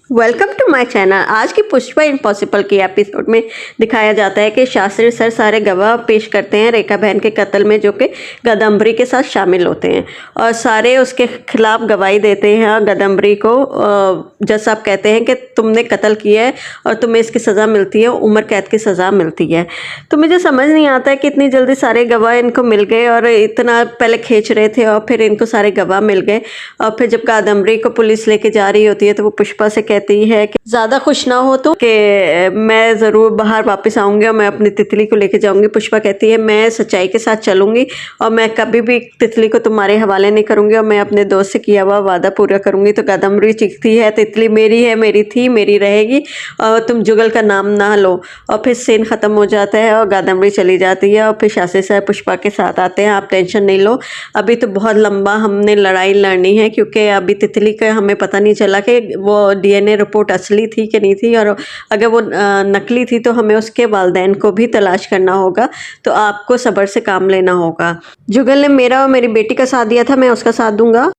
Welcome to my channel. आज की Pushpa impossible की एपिसोड में दिखाया जाता है कि शास्त्री सर सारे गवाह पेश करते हैं रेखा बहन के कत्ल में, जो कि गदम्बरी के साथ शामिल होते हैं और सारे उसके खिलाफ गवाही देते हैं। गदम्बरी को जज साहब कहते हैं कि तुमने कत्ल किया है और तुम्हें इसकी सज़ा मिलती है, उम्र कैद की सज़ा मिलती है। तो मुझे समझ नहीं आता है कि इतनी जल्दी सारे गवाह इनको मिल गए और इतना पहले खींच रहे थे और फिर इनको सारे गवाह मिल गए। और फिर जब गदम्बरी को पुलिस लेके जा रही होती है तो वो पुष्पा से कहती है कि ज़्यादा खुश ना हो तो कि मैं ज़रूर बाहर वापस आऊँगी और मैं अपनी तितली को लेके जाऊँगी। पुष्पा कहती है मैं सच्चाई के साथ चलूँगी और मैं कभी भी तितली को तुम्हारे हवाले नहीं करूँगी और मैं अपने दोस्त से किया हुआ वादा पूरा करूँगी। तो गदम्बरी चीखती है तितली मेरी है, मेरी थी, मेरी रहेगी और तुम जुगल का नाम ना लो। और फिर सीन ख़त्म हो जाता है और गदम्बरी चली जाती है और फिर शास्त्री साहब पुष्पा के साथ आते हैं। आप टेंशन नहीं लो, अभी तो बहुत लंबा हमने लड़ाई लड़नी है, क्योंकि अभी तितली का हमें पता नहीं चला कि वो डीएनए रिपोर्ट असली थी कि नहीं थी, और अगर वो नकली थी तो हमें उसके वालिदैन को भी तलाश करना होगा। तो आपको सब्र से काम लेना होगा। जुगल ने मेरा और मेरी बेटी का साथ दिया था, मैं उसका साथ दूंगा।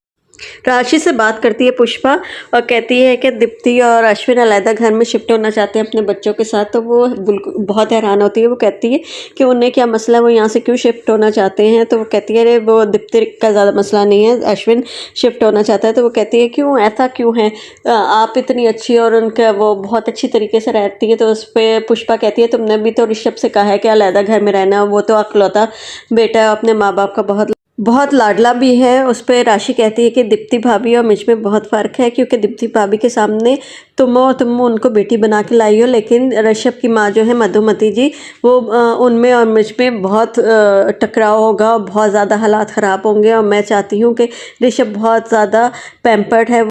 राशि से बात करती है पुष्पा और कहती है कि दीप्ति और अश्विन अलग घर में शिफ्ट होना चाहते हैं अपने बच्चों के साथ। तो वो बिल्कुल बहुत हैरान होती है। वो कहती है कि उन्हें क्या मसला है, वो यहाँ से क्यों शिफ्ट होना चाहते हैं। तो वो कहती है अरे वो दीप्ति का ज़्यादा मसला नहीं है, अश्विन शिफ्ट होना चाहता है। तो वो कहती है क्यों, ऐसा क्यों है, आप इतनी अच्छी और उनका वो बहुत अच्छी तरीके से रहती है। तो उस पर पुष्पा कहती है तुमने भी तो ऋषभ से कहा है कि अलग घर में रहना, वो तो अकलौता बेटा है, अपने माँ बाप का बहुत लाडला भी है। उस पर राशि कहती है कि दीप्ति भाभी और मुझ में बहुत फ़र्क है, क्योंकि दीप्ति भाभी के सामने तुम उनको बेटी बना के लाई हो, लेकिन ऋषभ की माँ जो है मधुमती जी, वो उनमें और मुझ में बहुत टकराव होगा और बहुत ज़्यादा हालात ख़राब होंगे। और मैं चाहती हूँ कि ऋषभ बहुत ज़्यादा पैम्पर्ड है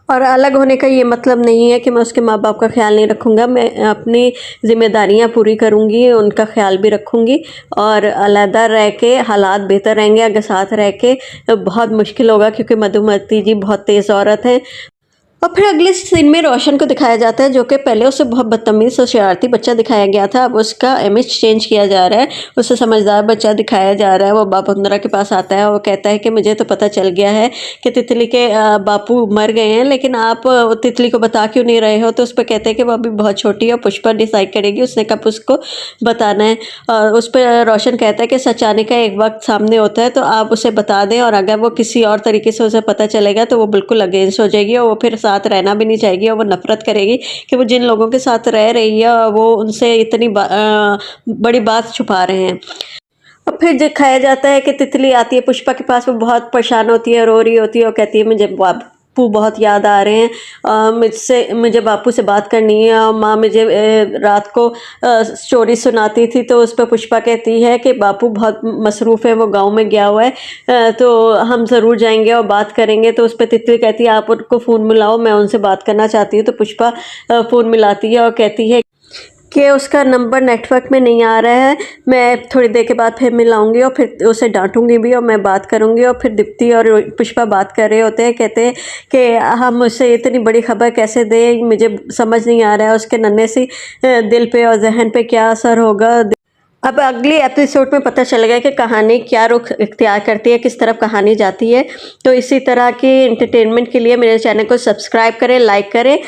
और अलग होने का ये मतलब नहीं है कि मैं उसके माँ बाप का ख्याल नहीं रखूँगा। मैं अपनी ज़िम्मेदारियाँ पूरी करूँगी, उनका ख्याल भी रखूँगी और अलहदा रह के हालात बेहतर रहेंगे। अगर साथ रह के बहुत मुश्किल होगा, क्योंकि मधुमती जी बहुत तेज़ औरत हैं। और फिर अगले सीन में रोशन को दिखाया जाता है, जो कि पहले उसे बहुत बदतमीज़ और शरारती बच्चा दिखाया गया था। अब उसका इमेज चेंज किया जा रहा है, उसे समझदार बच्चा दिखाया जा रहा है। वो बापुंद्रा के पास आता है और कहता है कि मुझे तो पता चल गया है कि तितली के बापू मर गए हैं, लेकिन आप तितली को बता क्यों नहीं रहे हो। तो उस पर कहते हैं कि वो अभी बहुत छोटी है और पुष्पा डिसाइड करेगी उसने कब उसको बताना है। उस पर रोशन कहता है कि सच आने का एक वक्त सामने होता है, तो आप उसे बता दें, और अगर वो किसी और तरीके से उसे पता चलेगा तो वो बिल्कुल अगेंस्ट हो जाएगी और वो फिर साथ रहना भी नहीं चाहेगी और वो नफरत करेगी कि वो जिन लोगों के साथ रह रही है वो उनसे इतनी बड़ी बात छुपा रहे हैं। और फिर दिखाया जाता है कि तितली आती है पुष्पा के पास, वो बहुत परेशान होती है, रो रही होती है और कहती है मुझे बापू बहुत याद आ रहे हैं, मुझे बापू से बात करनी है। और माँ मुझे रात को स्टोरी सुनाती थी। तो उस पर पुष्पा कहती है कि बापू बहुत मसरूफ़ है, वो गांव में गया हुआ है, तो हम ज़रूर जाएंगे और बात करेंगे। तो उस पर तितली कहती है आप उनको फ़ोन मिलाओ, मैं उनसे बात करना चाहती हूँ। तो पुष्पा फ़ोन मिलाती है और कहती है कि उसका नंबर नेटवर्क में नहीं आ रहा है, मैं थोड़ी देर के बाद फिर मिलाऊंगी और फिर उसे डांटूंगी भी और मैं बात करूंगी। और फिर दीप्ति और पुष्पा बात कर रहे होते हैं, कहते हैं कि हम उसे इतनी बड़ी खबर कैसे दें, मुझे समझ नहीं आ रहा है उसके नन्हे सी दिल पे और जहन पे क्या असर होगा। अब अगली एपिसोड में पता चलेगा कि कहानी क्या रुख इख्तियार करती है, किस तरफ कहानी जाती है। तो इसी तरह की एंटरटेनमेंट के लिए मेरे चैनल को सब्सक्राइब करें, लाइक करें।